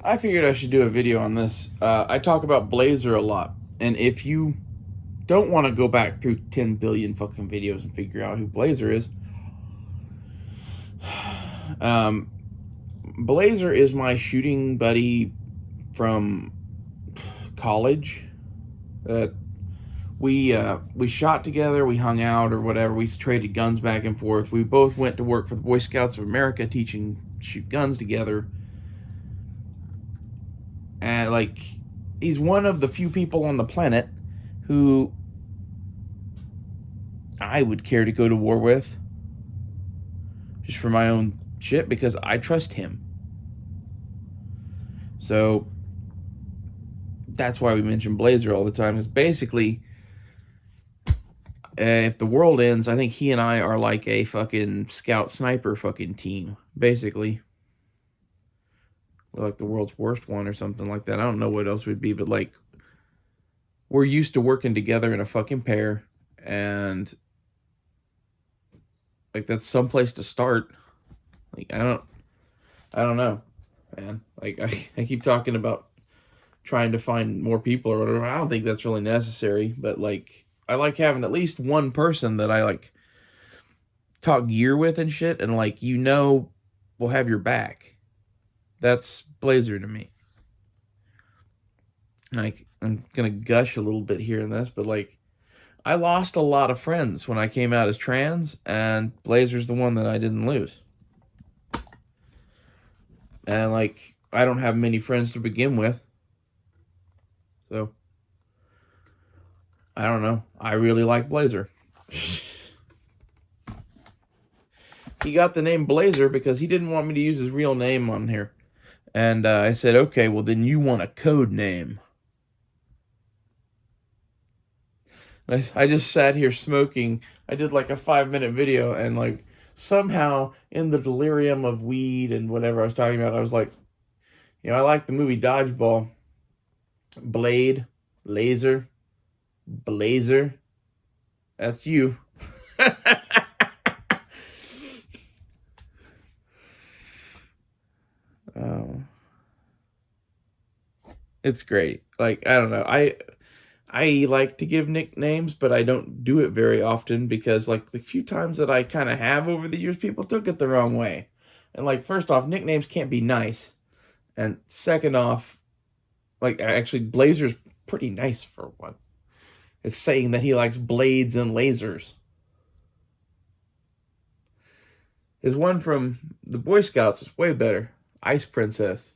I figured I should do a video on this. I talk about Blazer a lot, and if you don't want to go back through 10 billion fucking videos and figure out who Blazer is, um, Blazer is my shooting buddy from college. Uh, we shot together, we hung out or whatever. We traded guns back and forth. We both went to work for the Boy Scouts of America, teaching shoot guns together. And like, he's one of the few people on the planet who I would care to go to war with, just for my own shit, because I trust him. So that's why we mention Blazer all the time. Is basically, if the world ends, I think he and I are like a fucking scout sniper fucking team. Basically, we're like the world's worst one or something like that. I don't know what else we'd be, but like, we're used to working together in a fucking pair, and like that's some place to start. Like I don't know, man. Like I keep talking about trying to find more people or whatever. I don't think that's really necessary, but like I like having at least one person that I like talk gear with and shit, and like will have your back. That's Blazer to me. Like I'm gonna gush a little bit here in this, but like I lost a lot of friends when I came out as trans, and Blazer's the one that I didn't lose. And like I don't have many friends to begin with, so I don't know. I really like Blazer. He got the name Blazer because he didn't want me to use his real name on here. And I said, okay, well, then you want a code name. I just sat here smoking. I did like a 5-minute video, and like somehow in the delirium of weed and whatever I was talking about, I was like, I like the movie Dodgeball. Blade, laser, blazer. That's you. Oh, it's great. Like I don't know. I like to give nicknames, but I don't do it very often because like the few times that I kind of have over the years, people took it the wrong way. And like first off, nicknames can't be nice, and second off, like actually Blazer's pretty nice for one. It's saying that he likes blades and lasers. His one from the Boy Scouts was way better. Ice Princess.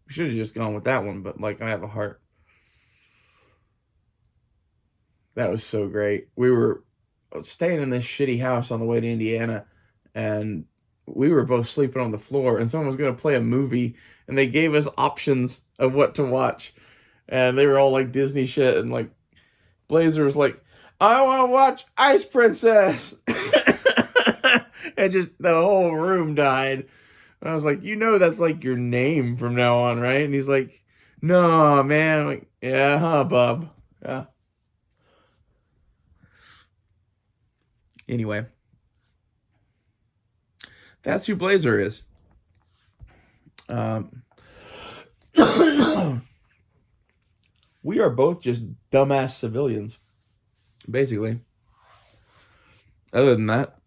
We should have just gone with that one, but like I have a heart. That was so great. We were staying in this shitty house on the way to Indiana, and we were both sleeping on the floor, and someone was going to play a movie, and they gave us options of what to watch, and they were all like Disney shit, and like Blazer was like, I want to watch Ice Princess. And just the whole room died. And I was like, that's like your name from now on, right? And he's like, no, man. I'm like, yeah, huh, bub. Yeah. Anyway, that's who Blazer is. Um, we are both just dumbass civilians, basically. Other than that,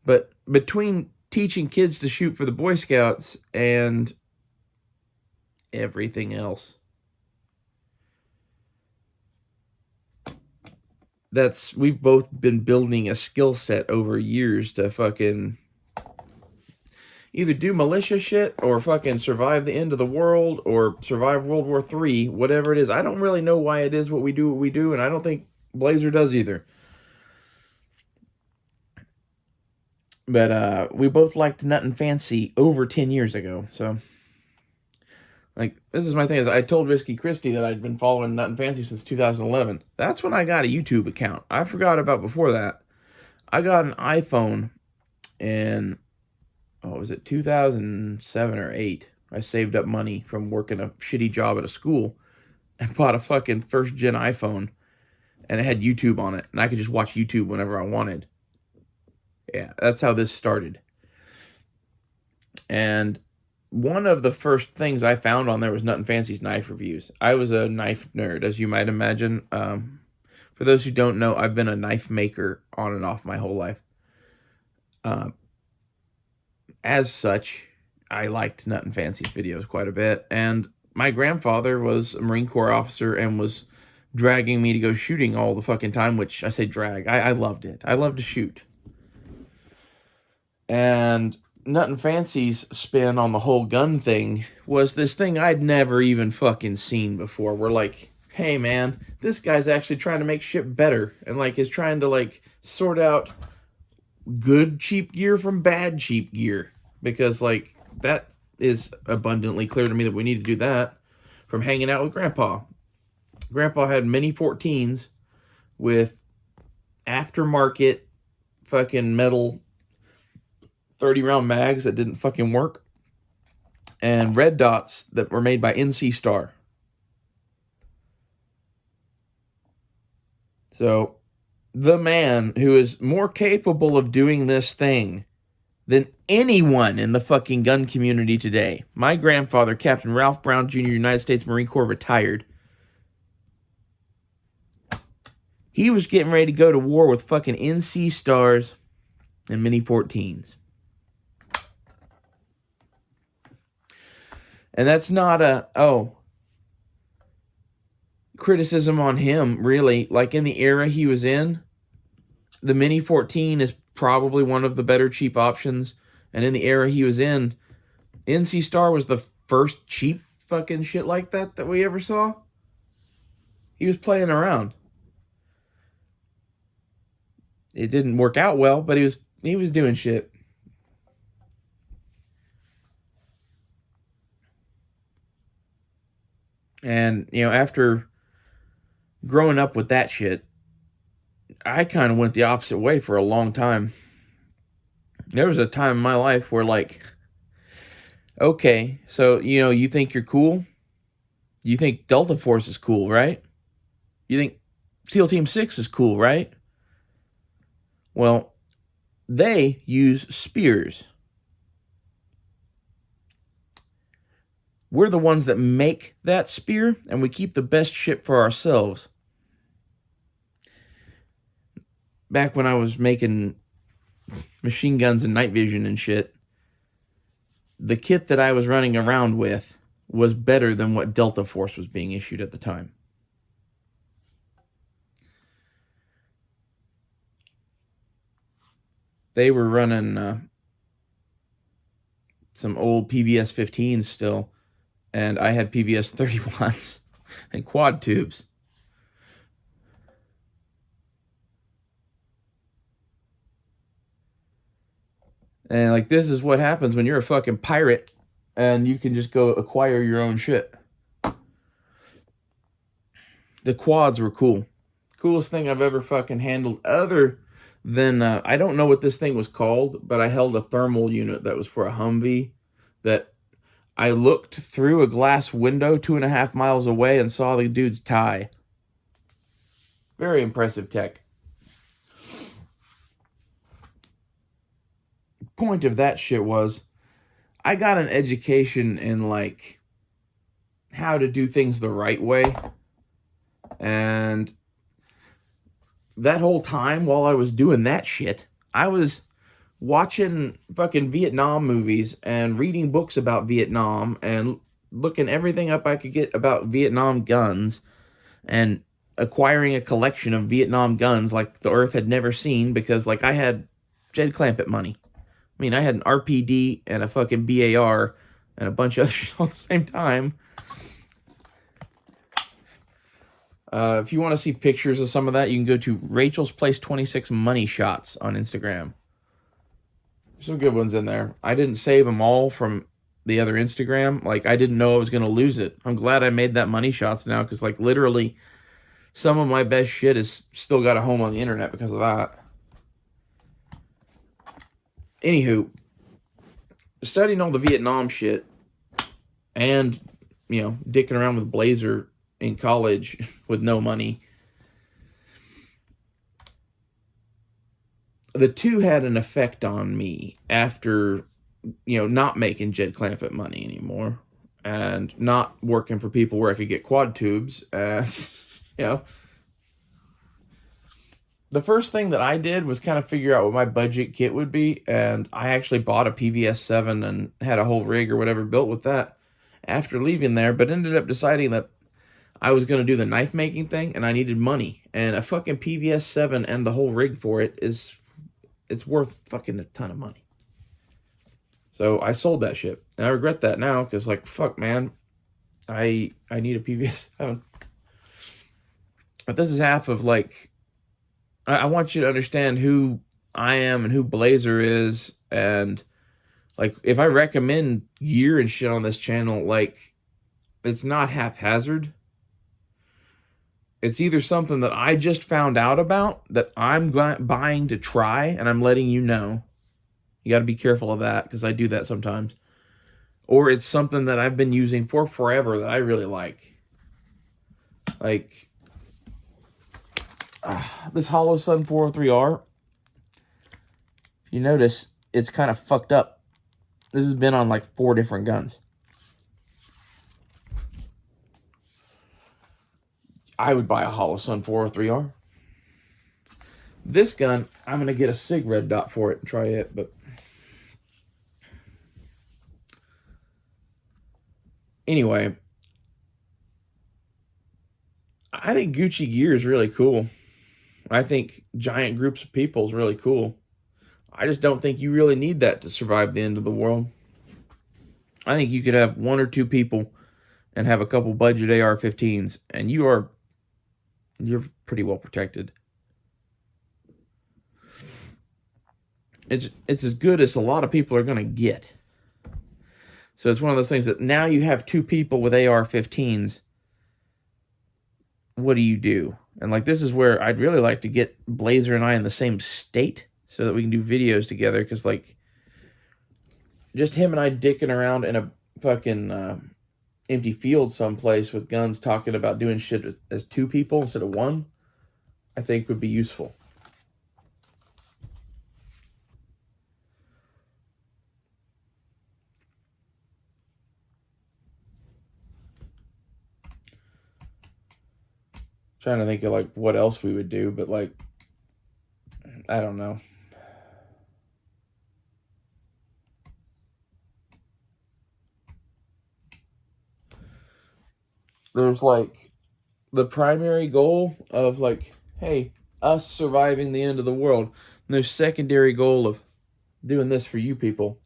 but between teaching kids to shoot for the Boy Scouts and everything else, we've both been building a skill set over years to fucking either do militia shit or fucking survive the end of the world or survive World War III, whatever it is. I don't really know why it is what we do, and I don't think Blazer does either. But we both liked Nuttin' Fancy over 10 years ago, so like this is my thing is I told Risky Christie that I'd been following Nuttin' Fancy since 2011. That's when I got a YouTube account. I forgot about before that. I got an iPhone in was it 2007 or 8. I saved up money from working a shitty job at a school and bought a fucking first gen iPhone, and it had YouTube on it, and I could just watch YouTube whenever I wanted. Yeah, that's how this started. And one of the first things I found on there was Nut and Fancy's knife reviews. I was a knife nerd, as you might imagine. For those who don't know, I've been a knife maker on and off my whole life. As such, I liked Nut and Fancy's videos quite a bit. And my grandfather was a Marine Corps officer and was dragging me to go shooting all the fucking time, which I say drag. I loved it. I love to shoot. And Nut and Fancy's spin on the whole gun thing was this thing I'd never even fucking seen before. We're like, hey man, this guy's actually trying to make shit better and like is trying to like sort out good cheap gear from bad cheap gear, because like that is abundantly clear to me that we need to do that from hanging out with Grandpa. Grandpa had mini 14s with aftermarket fucking metal 30 round mags that didn't fucking work, and red dots that were made by NC Star. So the man who is more capable of doing this thing than anyone in the fucking gun community today, my grandfather, Captain Ralph Brown Jr., United States Marine Corps, retired. He was getting ready to go to war with fucking NC Stars and mini 14s. And that's not criticism on him, really. Like, in the era he was in, the Mini 14 is probably one of the better cheap options. And in the era he was in, NC Star was the first cheap fucking shit like that we ever saw. He was playing around. It didn't work out well, but he was doing shit. And, you know, after growing up with that shit, I kind of went the opposite way for a long time. There was a time in my life where, like, okay, so, you know, you think you're cool? You think Delta Force is cool, right? You think SEAL Team 6 is cool, right? Well, they use spears. We're the ones that make that spear, and we keep the best shit for ourselves. Back when I was making machine guns and night vision and shit, the kit that I was running around with was better than what Delta Force was being issued at the time. They were running some old PVS 15s still, and I had PVS 31s and quad tubes. And like, this is what happens when you're a fucking pirate and you can just go acquire your own shit. The quads were cool. Coolest thing I've ever fucking handled, other than I don't know what this thing was called, but I held a thermal unit that was for a Humvee that I looked through a glass window 2.5 miles away and saw the dude's tie. Very impressive tech. Point of that shit was I got an education in like how to do things the right way. And that whole time while I was doing that shit, I was watching fucking Vietnam movies and reading books about Vietnam and looking everything up I could get about Vietnam guns and acquiring a collection of Vietnam guns like the earth had never seen, because like I had Jed Clampett money. I mean, I had an RPD and a fucking BAR and a bunch of other shit at the same time. If you want to see pictures of some of that, you can go to Rachel's Place 26 Money Shots on Instagram. There's some good ones in there. I didn't save them all from the other Instagram. Like, I didn't know I was going to lose it. I'm glad I made that Money Shots now, because, like, literally some of my best shit has still got a home on the internet because of that. Anywho, studying all the Vietnam shit and, you know, dicking around with Blazer in college with no money, the two had an effect on me after not making Jed Clampett money anymore, and not working for people where I could get quad tubes. You know, the first thing that I did was kind of figure out what my budget kit would be, and I actually bought a PVS 7 and had a whole rig or whatever built with that after leaving there, but ended up deciding that I was going to do the knife making thing, and I needed money, and a fucking PVS 7 and the whole rig for it it's worth fucking a ton of money. So I sold that shit, and I regret that now, because, like, fuck, man, I need a PVS 7. But this is half of, like, I want you to understand who I am and who Blazer is, and, like, if I recommend gear and shit on this channel, like, it's not haphazard. It's either something that I just found out about that I'm buying to try, and I'm letting you know. You got to be careful of that, because I do that sometimes. Or it's something that I've been using for forever that I really like. Like, this Holosun 403R. If you notice, it's kind of fucked up. This has been on like 4 different guns. I would buy a Holosun 403R. This gun, I'm going to get a SIG red dot for it and try it, but anyway, I think Gucci gear is really cool. I think giant groups of people is really cool. I just don't think you really need that to survive the end of the world. I think you could have 1 or 2 people and have a couple budget AR-15s, and you're pretty well protected. It's as good as a lot of people are going to get. So it's one of those things that now you have 2 people with AR-15s. What do you do? And, like, this is where I'd really like to get Blazer and I in the same state so that we can do videos together, because, like, just him and I dicking around in a fucking empty field someplace with guns talking about doing shit as 2 people instead of 1, I think would be useful. Trying to think of, like, what else we would do, but, like, I don't know. There's, like, the primary goal of, like, hey, us surviving the end of the world. And there's secondary goal of doing this for you people.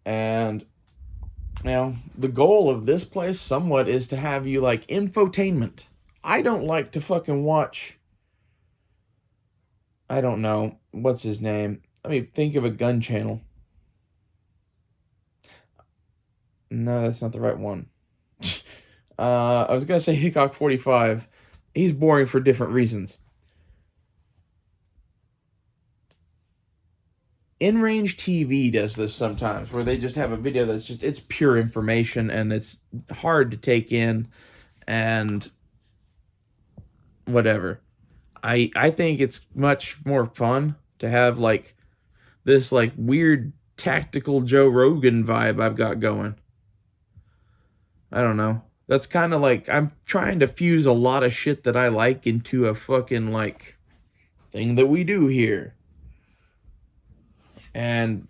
And now, the goal of this place somewhat is to have you, like, infotainment. I don't like to fucking watch, I don't know, what's his name? Let me think of a gun channel. No, that's not the right one. I was going to say Hickok 45. He's boring for different reasons. In-Range TV does this sometimes, where they just have a video that's just, it's pure information, and it's hard to take in, and whatever. I think it's much more fun to have, like, this, like, weird tactical Joe Rogan vibe I've got going. I don't know. That's kind of like, I'm trying to fuse a lot of shit that I like into a fucking, like, thing that we do here. And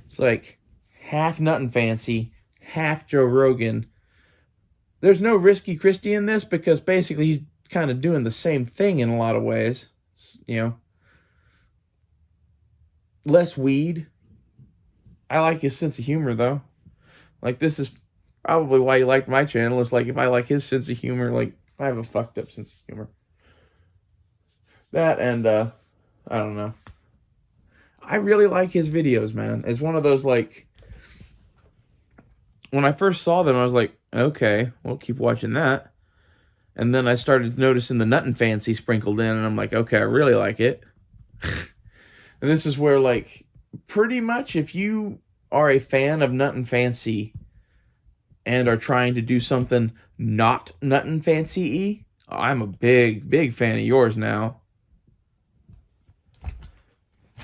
it's like half Nuttin' Fancy, half Joe Rogan. There's no Risky Christie in this, because basically he's kind of doing the same thing in a lot of ways. It's, less weed. I like his sense of humor, though. Like, this is probably why you like my channel. It's like, if I like his sense of humor, like, I have a fucked up sense of humor. That and, I don't know. I really like his videos, man. It's one of those, like, when I first saw them, I was like, okay, we'll keep watching that. And then I started noticing the Nuttin' Fancy sprinkled in, and I'm like, okay, I really like it. And this is where, like, pretty much if you are a fan of Nuttin' Fancy and are trying to do something not Nuttin' Fancy-y, I'm a big, big fan of yours now.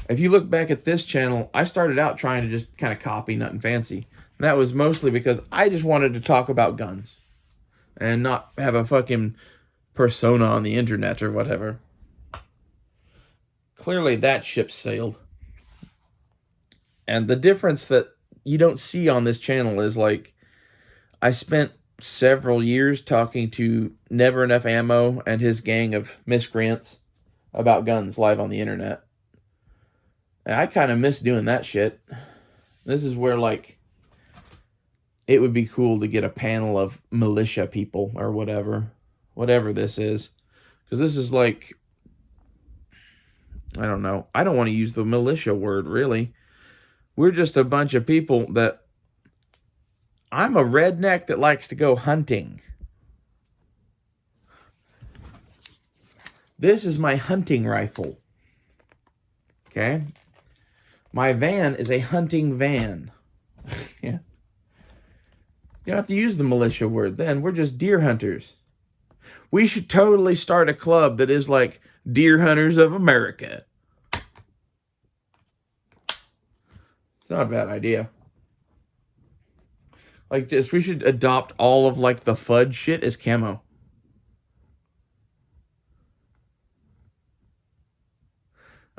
If you look back at this channel, I started out trying to just kind of copy Nothing Fancy. And that was mostly because I just wanted to talk about guns and not have a fucking persona on the internet or whatever. Clearly that ship sailed. And the difference that you don't see on this channel is, like, I spent several years talking to Never Enough Ammo and his gang of miscreants about guns live on the internet. And I kind of miss doing that shit. This is where, like, it would be cool to get a panel of militia people or whatever this is. Because this is like, I don't know. I don't want to use the militia word, really. We're just a bunch of people that... I'm a redneck that likes to go hunting. This is my hunting rifle. Okay? My van is a hunting van. Yeah. You don't have to use the militia word then. We're just deer hunters. We should totally start a club that is like Deer Hunters of America. It's not a bad idea. Like, just, we should adopt all of, like, the fudd shit as camo.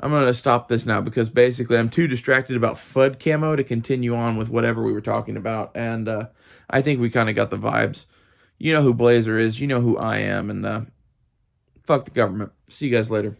I'm going to stop this now because basically I'm too distracted about fudd camo to continue on with whatever we were talking about. And I think we kind of got the vibes. You know who Blazer is. You know who I am. And fuck the government. See you guys later.